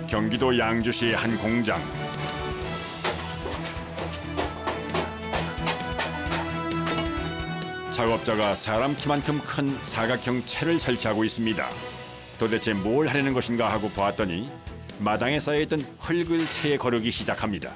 경기도 양주시의 한 공장. 작업자가 사람 키만큼 큰 사각형 채를 설치하고 있습니다. 도대체 뭘 하려는 것인가 하고 보았더니 마당에 쌓여있던 흙을 채에 거르기 시작합니다.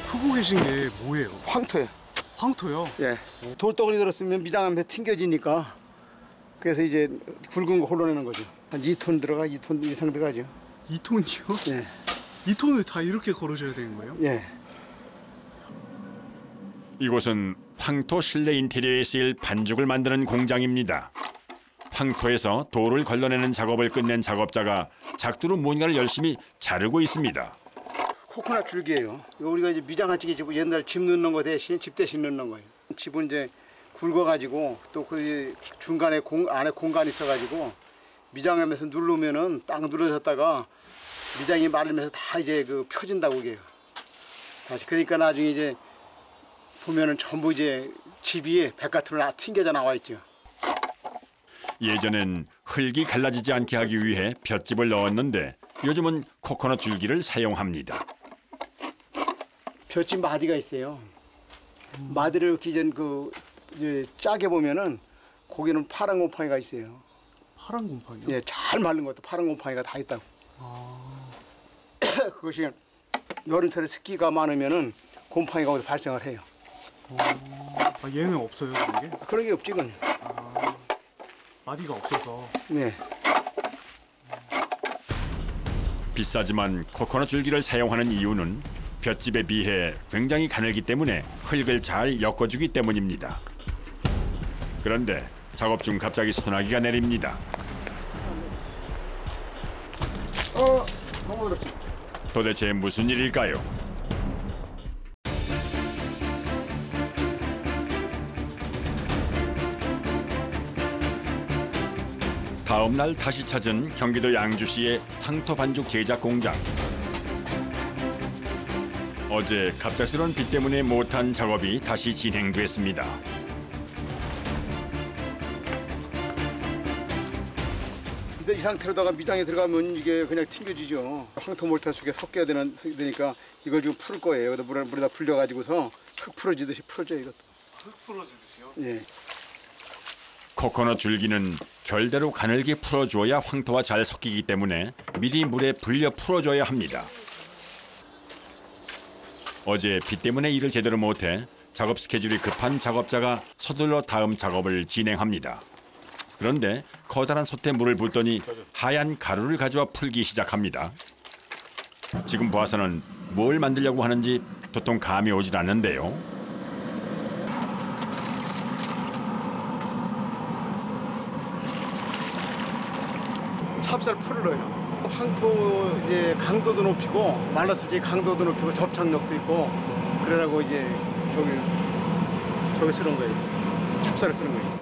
푸고 계신 게 뭐예요? 황토예요. 황토요? 예. 돌덩어리 들었으면 미장하면 튕겨지니까 그래서 이제 굵은 거 홀러내는 거죠. 한 2톤 들어가, 2톤 이상 들어가죠. 2톤이요? 예. 2톤을 다 이렇게 걸으셔야 되는 거예요? 예. 이곳은 황토 실내 인테리어에 쓰일 반죽을 만드는 공장입니다. 황토에서 돌을 걸러내는 작업을 끝낸 작업자가 작두로 무언가를 열심히 자르고 있습니다. 코코넛 줄기예요. 이거 우리가 이제 미장한찌개 집 옛날 집 넣는 거 대신 집 대신 넣는 거예요. 집은 이제 굵어가지고 또 그 중간에 안에 공간이 있어가지고 미장하면서 누르면은 딱 눌러졌다가 미장이 마르면서 다 이제 그 펴진다고 그게요. 다시 그러니까 나중에 이제 보면은 전부 이제 집 위에 백 같은 거 튕겨져 나와 있죠. 예전엔 흙이 갈라지지 않게 하기 위해 볏짚을 넣었는데 요즘은 코코넛 줄기를 사용합니다. 볏짚 마디가 있어요. 마디를 이렇게 이제 짜게 보면은 거기는 파란 곰팡이가 있어요. 파란 곰팡이요? 예, 잘 마른 것도 파란 곰팡이가 다 있다고. 그것이 여름철에 습기가 많으면은 곰팡이가 거기서 발생을 해요. 얘는 없어요, 그런 게? 그런 게 없지, 그건. 마디가 없어서. 네. 비싸지만 코코넛 줄기를 사용하는 이유는 볏짚에 비해 굉장히 가늘기 때문에 흙을 잘 엮어주기 때문입니다. 그런데 작업 중 갑자기 소나기가 내립니다. 너무 어렵지. 도대체 무슨 일일까요? 다음 날 다시 찾은 경기도 양주시의 황토 반죽 제작 공장. 어제 갑작스러운 비 때문에 못한 작업이 다시 진행됐습니다. 근데 이 상태로다가 미장에 들어가면 이게 그냥 튕겨지죠. 황토 몰타 속에 섞여야 되니까 이걸 지금 풀 거예요. 물에다 불려가지고서 흙 풀어지듯이 풀어줘요, 이것도. 흙 풀어지듯이요? 예. 코코넛 줄기는 결대로 가늘게 풀어줘야 황토와 잘 섞이기 때문에 미리 물에 불려 풀어줘야 합니다. 어제 비 때문에 일을 제대로 못해 작업 스케줄이 급한 작업자가 서둘러 다음 작업을 진행합니다. 그런데 커다란 솥에 물을 붓더니 하얀 가루를 가져와 풀기 시작합니다. 지금 봐서는 뭘 만들려고 하는지 도통 감이 오질 않는데요. 찹쌀 풀을 넣어요. 황토 이제 강도도 높이고 말랐을 때 강도도 높이고 접착력도 있고 그러라고 이제 저기 쓰는 거예요. 찹쌀을 쓰는 거예요.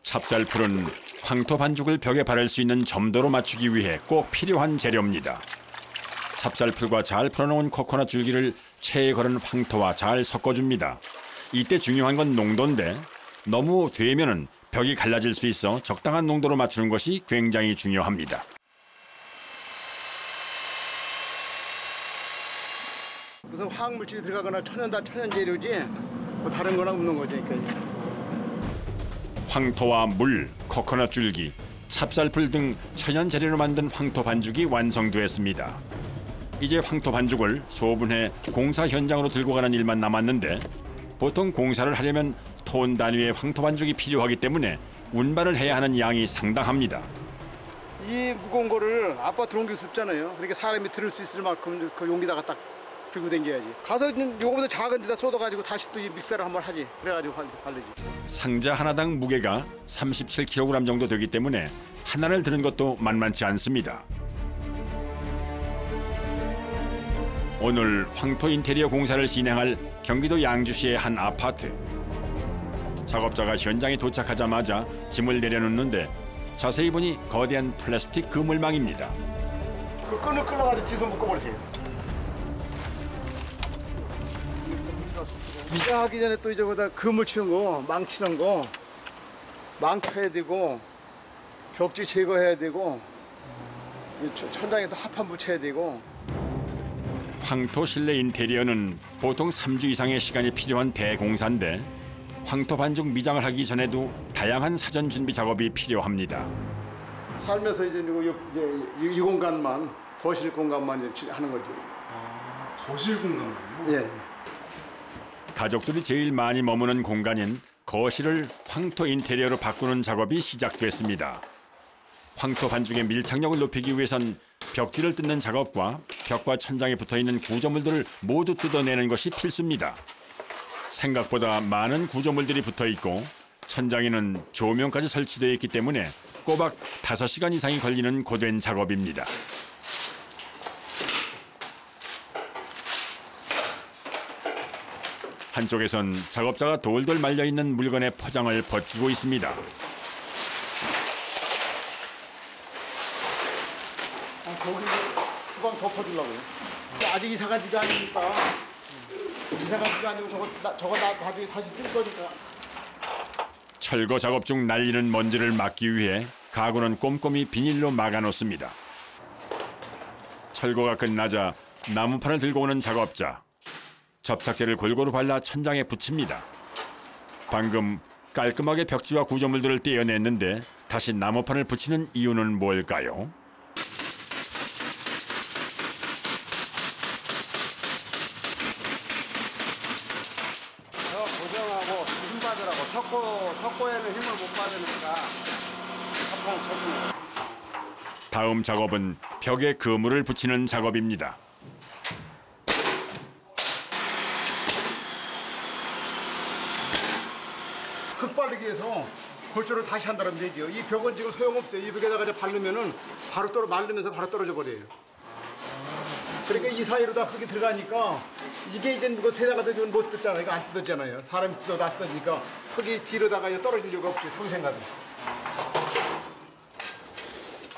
찹쌀풀은 황토 반죽을 벽에 바를 수 있는 점도로 맞추기 위해 꼭 필요한 재료입니다. 찹쌀풀과 잘 풀어놓은 코코넛 줄기를 체에 걸은 황토와 잘 섞어줍니다. 이때 중요한 건 농도인데 너무 되면은 벽이 갈라질 수 있어 적당한 농도로 맞추는 것이 굉장히 중요합니다. 무슨 화학물질이 들어가거나 천연 재료지 뭐 다른 거나 없는 거죠. 그러니까. 황토와 물, 코코넛 줄기, 찹쌀풀 등 천연 재료로 만든 황토 반죽이 완성됐습니다. 이제 황토 반죽을 소분해 공사 현장으로 들고 가는 일만 남았는데 보통 공사를 하려면 톤 단위의 황토 반죽이 필요하기 때문에 운반을 해야 하는 양이 상당합니다. 이 무거운 거를 아파트로 옮길 수 없잖아요. 그러니까 사람이 들을 수 있을 만큼 그 용기다가 딱 들고 댕겨야지. 가서 요거보다 작은 데다 쏟아가지고 다시 또 이 믹서를 한번 하지. 그래가지고 바르지. 상자 하나당 무게가 37kg 정도 되기 때문에 하나를 드는 것도 만만치 않습니다. 오늘 황토 인테리어 공사를 진행할 경기도 양주시의 한 아파트. 작업자가 현장에 도착하자마자 짐을 내려놓는데 자세히 보니 거대한 플라스틱 그물망입니다. 그 끈을 끌어가지고 뒤에서 묶어버리세요. 미장하기 전에 또 이제 거기다 그물 치는 거, 망 치는 거, 망 쳐야 되고, 벽지 제거해야 되고, 천장에도 합판 붙여야 되고. 황토 실내 인테리어는 보통 3주 이상의 시간이 필요한 대공사인데 황토 반죽 미장을 하기 전에도 다양한 사전 준비 작업이 필요합니다. 살면서 이제 이 공간만, 거실 공간만 이제 하는 거죠. 아, 거실 공간이요? 예. 가족들이 제일 많이 머무는 공간인 거실을 황토 인테리어로 바꾸는 작업이 시작됐습니다. 황토 반죽의 밀착력을 높이기 위해선 벽지를 뜯는 작업과 벽과 천장에 붙어있는 구조물들을 모두 뜯어내는 것이 필수입니다. 생각보다 많은 구조물들이 붙어있고 천장에는 조명까지 설치되어 있기 때문에 꼬박 5시간 이상이 걸리는 고된 작업입니다. 한쪽에선 작업자가 돌돌 말려있는 물건의 포장을 벗기고 있습니다. 거기 주방 덮어주려고요. 아직 이사 간 지가 아니니까. 이사 간 지가 아니고 저거 나중에 다시 쓸 거니까. 철거 작업 중 날리는 먼지를 막기 위해 가구는 꼼꼼히 비닐로 막아놓습니다. 철거가 끝나자 나무판을 들고 오는 작업자. 접착제를 골고루 발라 천장에 붙입니다. 방금 깔끔하게 벽지와 구조물들을 떼어냈는데 다시 나무판을 붙이는 이유는 뭘까요? 고정하고 힘 받으라고 석고에는 힘을 못 받으니까 석고는 쳐주는. 다음 작업은 벽에 그물을 붙이는 작업입니다. 흙 바르기 위해서 골조를 다시 한다면 되죠. 이 벽은 지금 소용없어요. 이 벽에다가 이제 바르면은 바로 말르면서 바로 떨어져 버려요. 그러니까 이 사이로 다 흙이 들어가니까 이게 이제 누가 세다가 뜯으면 못 뜯잖아요. 이거 안 뜯었잖아요. 사람이 뜯어도 안 뜯으니까 흙이 뒤로다가 떨어질 리가 없죠. 평생 가도.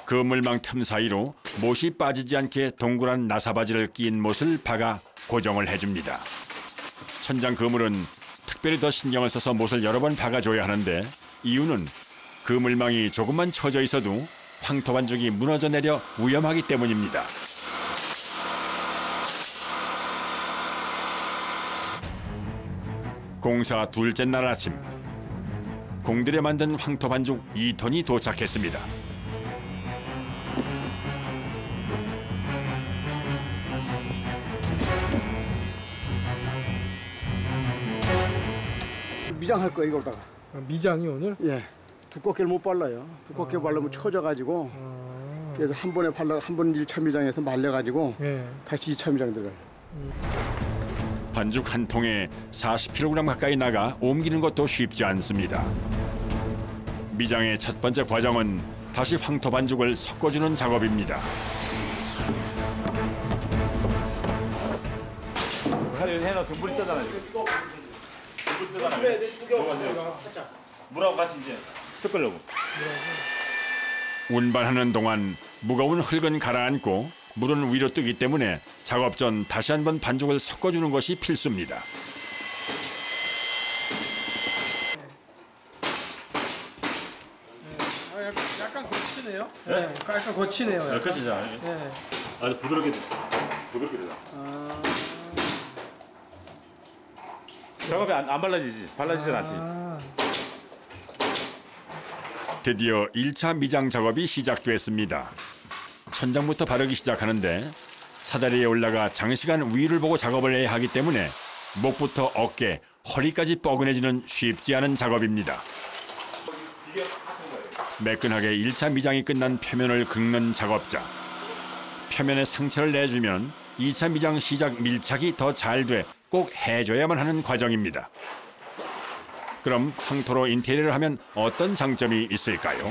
그물망 틈 사이로 못이 빠지지 않게 동그란 나사바지를 낀 못을 박아 고정을 해줍니다. 천장 그물은 특별히 더 신경을 써서 못을 여러 번 박아줘야 하는데 이유는 그물망이 조금만 처져 있어도 황토 반죽이 무너져 내려 위험하기 때문입니다. 공사 둘째 날 아침, 공들여 만든 황토 반죽 2톤이 도착했습니다. 미장할 거예요, 이걸다가. 미장이 오늘? 예. 두껍게를 못 발라요. 두껍게 바르면 처져가지고 그래서 한 번에 발라 한 번 1차 미장에서 말려가지고 다시 2차 미장 들어가요. 반죽 한 통에 40kg 가까이 나가 옮기는 것도 쉽지 않습니다. 미장의 첫 번째 과정은 다시 황토 반죽을 섞어주는 작업입니다. 해놔서 물이 뜨잖아요. 물이 뜨잖아요. 물하고 같이 이제 섞으려고. 운반하는 동안 무거운 흙은 가라앉고 물은 위로 뜨기 때문에 작업 전 다시 한번 반죽을 섞어주는 것이 필수입니다. 약간 거치네요. 네, 약간 거치네요. 약간. 그렇죠. 네. 아주 부드럽게 되다. 작업이 안 발라지지. 발라지진 않지. 드디어 1차 미장 작업이 시작됐습니다. 천장부터 바르기 시작하는데 사다리에 올라가 장시간 위를 보고 작업을 해야 하기 때문에 목부터 어깨, 허리까지 뻐근해지는 쉽지 않은 작업입니다. 매끈하게 1차 미장이 끝난 표면을 긁는 작업자. 표면에 상처를 내주면 2차 미장 시작 밀착이 더 잘 돼 꼭 해줘야만 하는 과정입니다. 그럼 황토로 인테리어를 하면 어떤 장점이 있을까요?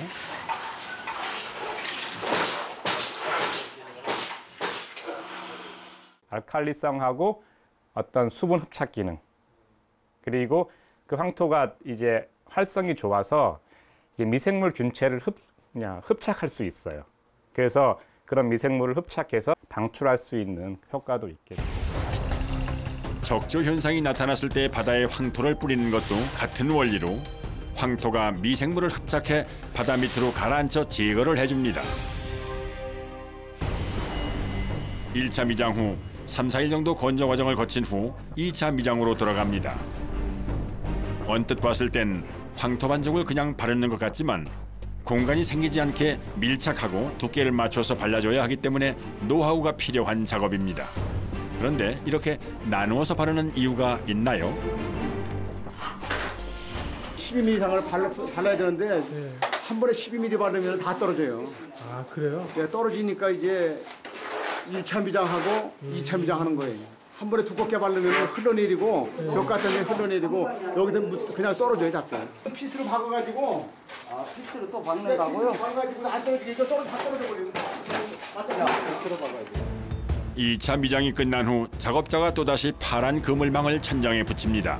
알칼리성하고 어떤 수분 흡착 기능, 그리고 그 황토가 이제 활성이 좋아서 이제 미생물 균체를 흡착할 수 있어요. 그래서 그런 미생물을 흡착해서 방출할 수 있는 효과도 있겠죠. 적조 현상이 나타났을 때 바다에 황토를 뿌리는 것도 같은 원리로 황토가 미생물을 흡착해 바다 밑으로 가라앉혀 제거를 해줍니다. 1차 미장 후 3, 4일 정도 건조 과정을 거친 후 2차 미장으로 들어갑니다. 언뜻 봤을 땐 황토 반죽을 그냥 바르는 것 같지만 공간이 생기지 않게 밀착하고 두께를 맞춰서 발라줘야 하기 때문에 노하우가 필요한 작업입니다. 그런데 이렇게 나누어서 바르는 이유가 있나요? 12mm 이상을 발라야 되는데 한 번에 12mm 바르면 다 떨어져요. 아 그래요? 떨어지니까 이제 1차 미장하고 2차 미장하는 거예요. 한 번에 두껍게 바르면 흘러내리고 벽 같은 게 흘러내리고 여기서 그냥 떨어져요 자꾸. 피스로 박아가지고 피스로 또 박는다고요? 박아가지고 안 떨어지게 이거 다 떨어져 버리고. 피스로 박아야 돼요. 2차 미장이 끝난 후 작업자가 또다시 파란 그물망을 천장에 붙입니다.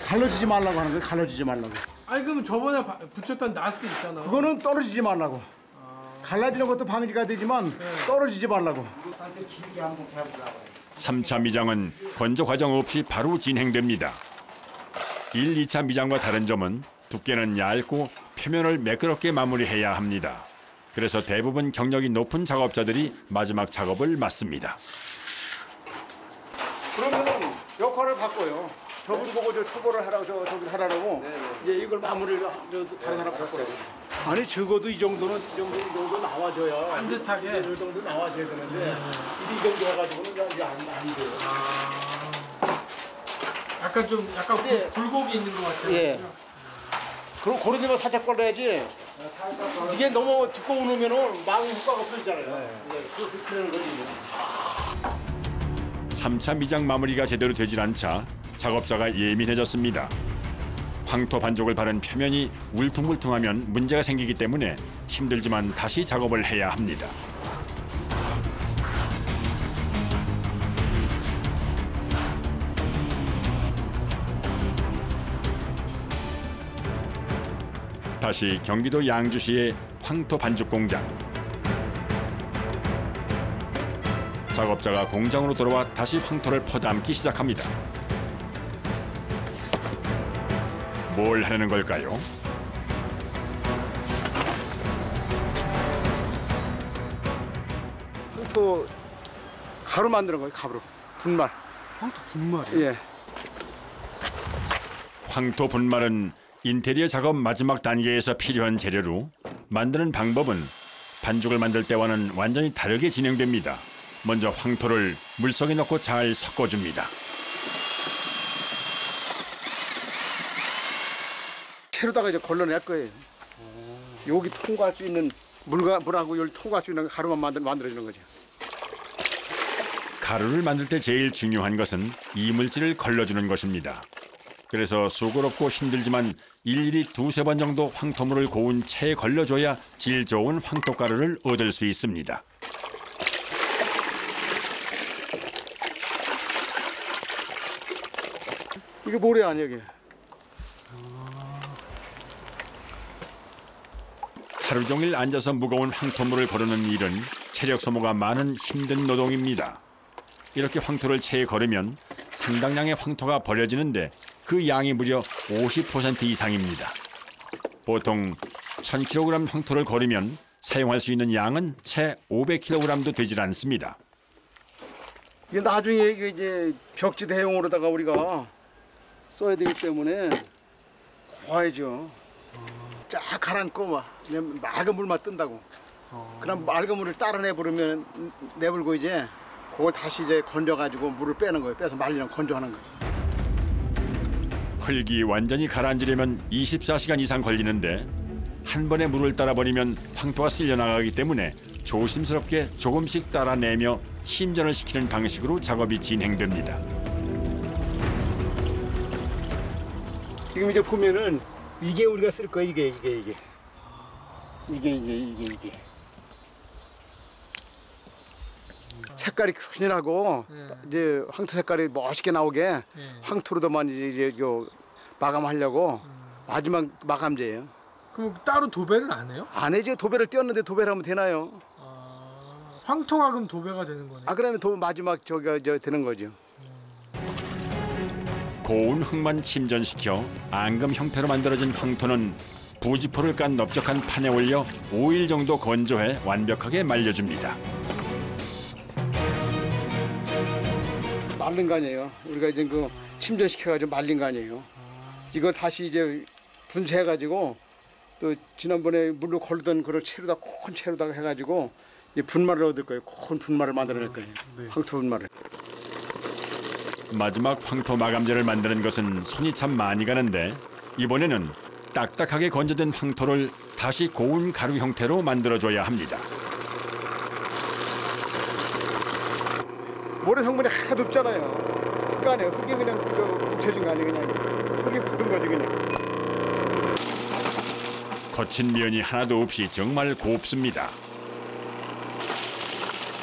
갈라지지 말라고 하는 거예요. 갈라지지 말라고. 아니 그럼 저번에 붙였던 나스 있잖아. 그거는 떨어지지 말라고. 갈라지는 것도 방지가 되지만 떨어지지 말라고. 3차 미장은 건조 과정 없이 바로 진행됩니다. 1, 2차 미장과 다른 점은 두께는 얇고 표면을 매끄럽게 마무리해야 합니다. 그래서 대부분 경력이 높은 작업자들이 마지막 작업을 맡습니다. 그러면 역할을 바꿔요. 저분 보고 저 초보를 하라고 저기를 하라고 이제 이걸 마무리를 다른 사람 바꿔요. 아니 적어도 이 정도 나와줘야 반듯하게. 이 정도 나와줘야 되는데 이 정도 해가지고는 이제 안 돼요. 약간 좀 굴곡이 있는 것 같아요. 예. 그럼 그런 데만 살짝 걸러야지. 이게 너무 두꺼워 놓으면은 망 효과가 없어지잖아요. 그런 거지. 3차 미장 마무리가 제대로 되질 않자 작업자가 예민해졌습니다. 황토 반죽을 바른 표면이 울퉁불퉁하면 문제가 생기기 때문에 힘들지만 다시 작업을 해야 합니다. 다시 경기도 양주시의 황토 반죽 공장. 작업자가 공장으로 들어와 다시 황토를 퍼담기 시작합니다. 뭘 하려는 걸까요? 황토 가루 만드는 거예요. 가루. 분말. 황토 분말이요? 예. 황토 분말은 인테리어 작업 마지막 단계에서 필요한 재료로 만드는 방법은 반죽을 만들 때와는 완전히 다르게 진행됩니다. 먼저 황토를 물속에 넣고 잘 섞어줍니다. 채로다가 이제 걸러낼 거예요. 여기 통과할 수 있는 물하고 여기 통과할 수 있는 가루만 만들어주는 거죠. 가루를 만들 때 제일 중요한 것은 이물질을 걸러주는 것입니다. 그래서 수고롭고 힘들지만 일일이 2~3번 정도 황토물을 고운 채에 걸러줘야 질 좋은 황토가루를 얻을 수 있습니다. 이게 모래 아니에요, 이게. 하루 종일 앉아서 무거운 황토물을 거르는 일은 체력 소모가 많은 힘든 노동입니다. 이렇게 황토를 채에 거르면 상당량의 황토가 버려지는데 그 양이 무려 50% 이상입니다. 보통 1000kg 황토를 거르면 사용할 수 있는 양은 채 500kg도 되질 않습니다. 이게 나중에 이제 벽지 대용으로다가 우리가 써야 되기 때문에 고와야죠. 쫙 가라앉고 맑은 물만 뜬다고. 그럼 맑은 물을 따라 내부르면 내불고 이제 그걸 다시 이제 건져가지고 물을 빼는 거예요. 빼서 말리면 건조하는 거예요. 흙이 완전히 가라앉으려면 24시간 이상 걸리는데 한 번에 물을 따라 버리면 황토가 쓸려 나가기 때문에 조심스럽게 조금씩 따라내며 침전을 시키는 방식으로 작업이 진행됩니다. 지금 이제 보면은 이게 우리가 쓸 거예요. 이게. 색깔이 균일하고 이제 황토 색깔이 멋있게 나오게 황토로도만 이제 요 마감하려고 마지막 마감제예요. 그럼 따로 도배를 안 해요? 안 해지 도배를 띄웠는데 도배를 하면 되나요? 황토가 그럼 도배가 되는 거네. 아 그러면 마지막 되는 거죠. 고운 흙만 침전시켜 앙금 형태로 만들어진 황토는 부지포를 깐 넓적한 판에 올려 5일 정도 건조해 완벽하게 말려줍니다. 말린 거 아니에요. 우리가 이제 그 침전시켜가지고 말린 거 아니에요. 이거 다시 이제 분쇄해가지고 또 지난번에 물로 걸던 그걸 큰 채로다가 해가지고 이제 분말을 얻을 거예요. 큰 분말을 만들어낼 거예요. 황토 분말을. 마지막 황토 마감재를 만드는 것은 손이 참 많이 가는데 이번에는 딱딱하게 건조된 황토를 다시 고운 가루 형태로 만들어줘야 합니다. 모래 성분이 하나도 없잖아요. 흙 아니에요. 흙이 그냥 뭉쳐진 거 아니에요. 그냥 흙이 굳은 거지 그냥. 거친 면이 하나도 없이 정말 곱습니다.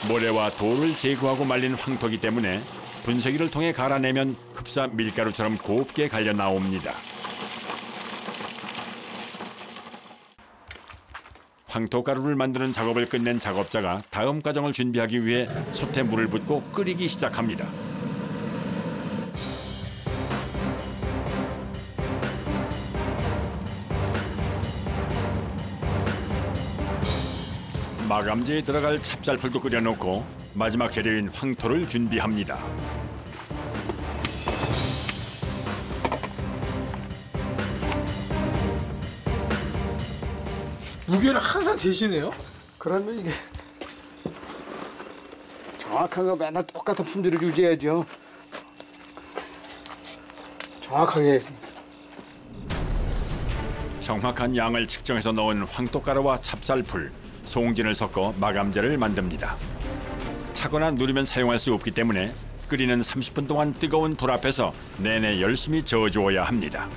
모래와 돌을 제거하고 말린 황토기 때문에 분쇄기를 통해 갈아내면 흡사 밀가루처럼 곱게 갈려 나옵니다. 황토 가루를 만드는 작업을 끝낸 작업자가 다음 과정을 준비하기 위해 솥에 물을 붓고 끓이기 시작합니다. 마감재에 들어갈 찹쌀풀도 끓여놓고 마지막 재료인 황토를 준비합니다. 무게를 항상 재시네요. 그러면 이게 정확한 거 맨날 똑같은 품질을 유지해야죠. 정확하게. 정확한 양을 측정해서 넣은 황토가루와 찹쌀풀, 송진을 섞어 마감재를 만듭니다. 타거나 누르면 사용할 수 없기 때문에 끓이는 30분 동안 뜨거운 불 앞에서 내내 열심히 저어주어야 합니다.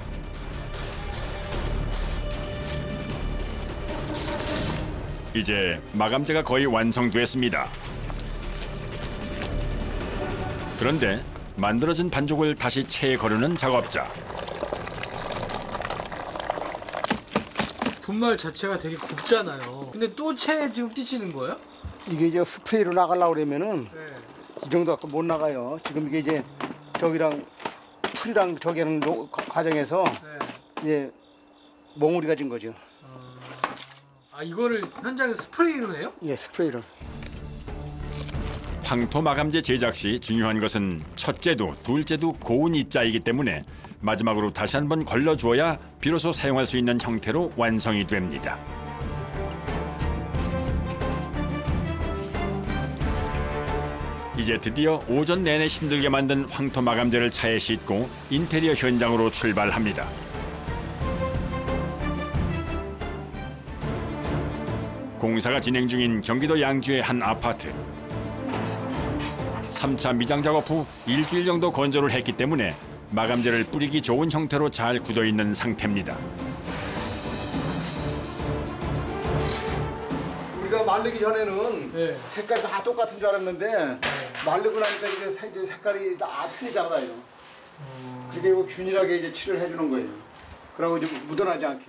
이제 마감재가 거의 완성됐습니다. 그런데 만들어진 반죽을 다시 체에 거르는 작업자. 분말 자체가 되게 굽잖아요. 근데 또 채 지금 띄시는 거예요? 이게 이제 스프레이로 나가려고 그러면은 네. 이 정도 갖고 못 나가요. 지금 이게 이제 저기랑 풀이랑 저기 하는 과정에서 네. 이제 몽우리가 진 거죠. 아 이거를 현장에서 스프레이로 해요? 예, 스프레이로. 황토 마감재 제작 시 중요한 것은 첫째도 둘째도 고운 입자이기 때문에 마지막으로 다시 한번 걸러주어야 비로소 사용할 수 있는 형태로 완성이 됩니다. 이제 드디어 오전 내내 힘들게 만든 황토 마감재를 차에 싣고 인테리어 현장으로 출발합니다. 공사가 진행 중인 경기도 양주의 한 아파트. 3차 미장 작업 후 일주일 정도 건조를 했기 때문에 마감재를 뿌리기 좋은 형태로 잘 굳어 있는 상태입니다. 우리가 말리기 전에는 네. 색깔이 다 똑같은 줄 알았는데 말리고 나니까 이제 색깔이 다 틀리잖아요. 그게 균일하게 이제 칠을 해주는 거예요. 그러고 이제 묻어나지 않게.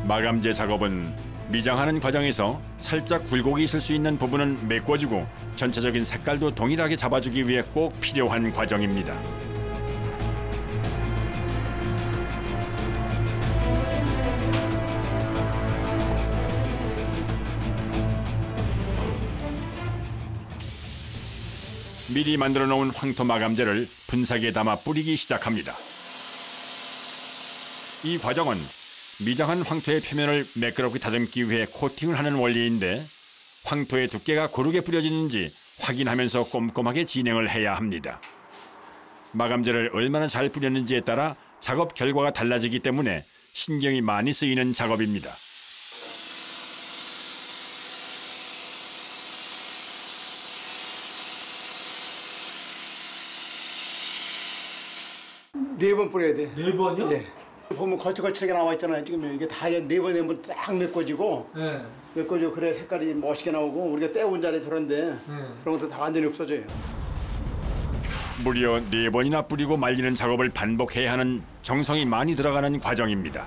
마감재 작업은 미장하는 과정에서 살짝 굴곡이 있을 수 있는 부분은 메꿔주고 전체적인 색깔도 동일하게 잡아주기 위해 꼭 필요한 과정입니다. 미리 만들어 놓은 황토 마감재를 분사기에 담아 뿌리기 시작합니다. 이 과정은 미장한 황토의 표면을 매끄럽게 다듬기 위해 코팅을 하는 원리인데 황토의 두께가 고르게 뿌려지는지 확인하면서 꼼꼼하게 진행을 해야 합니다. 마감재를 얼마나 잘 뿌렸는지에 따라 작업 결과가 달라지기 때문에 신경이 많이 쓰이는 작업입니다. 네 번 뿌려야 돼. 4번이요? 예. 보면 걸쭉걸쭉하게 나와 있잖아요. 지금 이게 다 4번 되면 쫙 메꿔지고 네. 메꿔지고 그래 색깔이 멋있게 나오고 우리가 떼온 자리 저런데 그런 것도 다 완전히 없어져요. 무려 4번이나 뿌리고 말리는 작업을 반복해야 하는 정성이 많이 들어가는 과정입니다.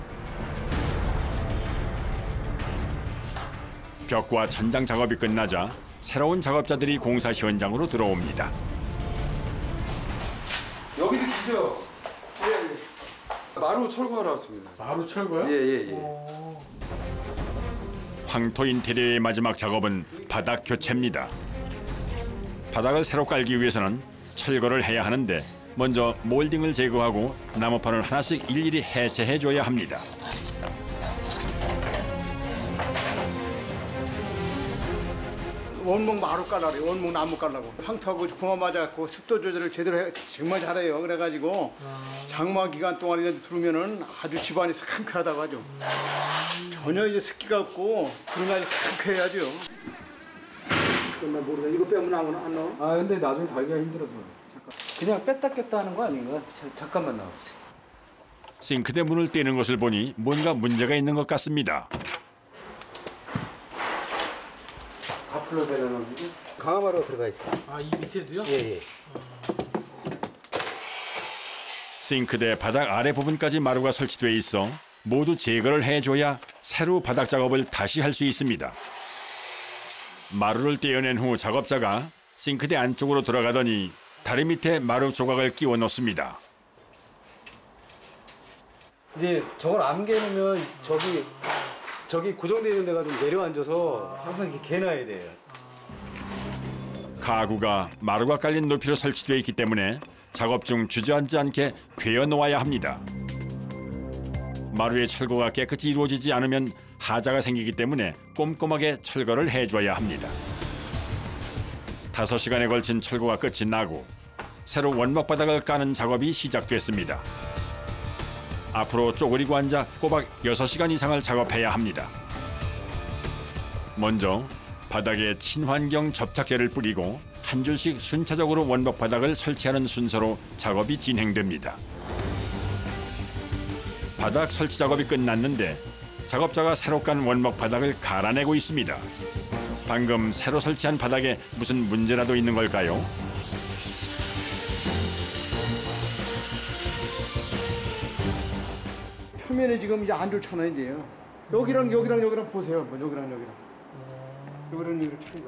벽과 천장 작업이 끝나자 새로운 작업자들이 공사 현장으로 들어옵니다. 여기도 기죠? 마루 철거하러 왔습니다. 마루 철거요? 예예예. 황토 인테리어의 마지막 작업은 바닥 교체입니다. 바닥을 새로 깔기 위해서는 철거를 해야 하는데 먼저 몰딩을 제거하고 나무판을 하나씩 일일이 해체해줘야 합니다. 원목 마루 깔라고 원목 나무 깔라고 황토하고 궁합 맞아갖고 습도 조절을 제대로 해 정말 잘해요. 그래가지고 장마 기간 동안에 들으면은 아주 집안이 상쾌하다고 하죠. 전혀 이제 습기가 없고 그런 아주 상쾌해야죠. 정말 모르겠어. 이거 빼면 안 나와? 아 근데 나중에 달기가 힘들어서. 그냥 뺐다 꼈다 하는 거 아닌가? 잠깐만 나와보세요. 싱크대 문을 떼는 것을 보니 뭔가 문제가 있는 것 같습니다. 앞으로 되는 거 강화마루가 들어가 있어. 아, 이 밑에도요? 예예. 싱크대 바닥 아래 부분까지 마루가 설치돼 있어 모두 제거를 해줘야 새로 바닥 작업을 다시 할 수 있습니다. 마루를 떼어낸 후 작업자가 싱크대 안쪽으로 들어가더니 다리 밑에 마루 조각을 끼워 넣습니다. 이제 저걸 안 개놓으면 저기 고정되어 있는 데가 좀 내려앉아서 항상 이렇게 개놔야 돼요. 가구가 마루가 깔린 높이로 설치되어 있기 때문에 작업 중 주저앉지 않게 괴어 놓아야 합니다. 마루의 철거가 깨끗이 이루어지지 않으면 하자가 생기기 때문에 꼼꼼하게 철거를 해줘야 합니다. 5시간에 걸친 철거가 끝이 나고 새로 원목 바닥을 까는 작업이 시작됐습니다. 앞으로 쪼그리고 앉아 꼬박 6시간 이상을 작업해야 합니다. 먼저 바닥에 친환경 접착제를 뿌리고 한 줄씩 순차적으로 원목 바닥을 설치하는 순서로 작업이 진행됩니다. 바닥 설치 작업이 끝났는데 작업자가 새로 깐 원목 바닥을 갈아내고 있습니다. 방금 새로 설치한 바닥에 무슨 문제라도 있는 걸까요? 표면이 지금 이제 안 좋잖아요. 이제요. 여기랑 보세요. 뭐 여기랑 차이가.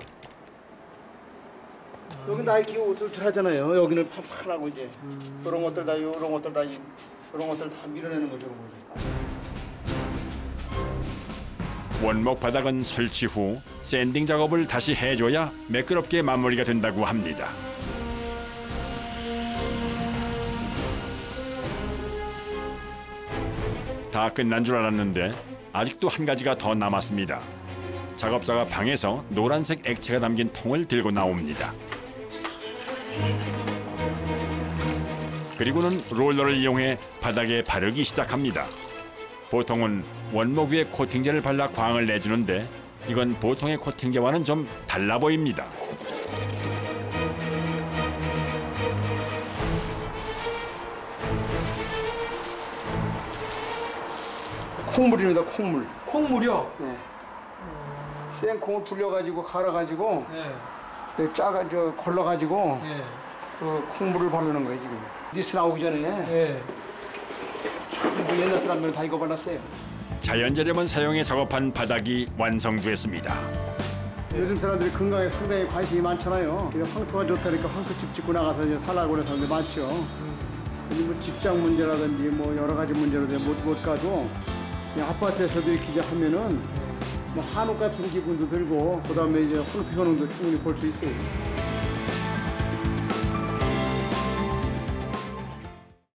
여기 나이키 옷을 하잖아요. 여기는 판판하고 이제 이런 것들 다 밀어내는 거죠. 원목 바닥은 설치 후 샌딩 작업을 다시 해줘야 매끄럽게 마무리가 된다고 합니다. 다 끝난 줄 알았는데 아직도 한 가지가 더 남았습니다. 작업자가 방에서 노란색 액체가 담긴 통을 들고 나옵니다. 그리고는 롤러를 이용해 바닥에 바르기 시작합니다. 보통은 원목 위에 코팅제를 발라 광을 내주는데 이건 보통의 코팅제와는 좀 달라 보입니다. 콩물입니다. 콩물. 콩물이요? 네. 생콩을 불려가지고 갈아가지고 네. 걸러가지고 네. 그 콩물을 바르는 거예요 지금. 니스 나오기 전에 네. 뭐 옛날 사람들은 다 이거 발랐어요. 자연재료만 사용해 작업한 바닥이 완성됐습니다. 요즘 사람들이 건강에 상당히 관심이 많잖아요. 황토가 좋다니까 황토집 짓고 나가서 이제 살라고 하는 사람들 많죠. 근데 뭐 직장 문제라든지 뭐 여러 가지 문제로 못 가도 그냥 아파트에서도 이렇게 하면은 뭐 한옥 같은 기분도 들고 그다음에 이제 황토 효능도 충분히 볼 수 있어요.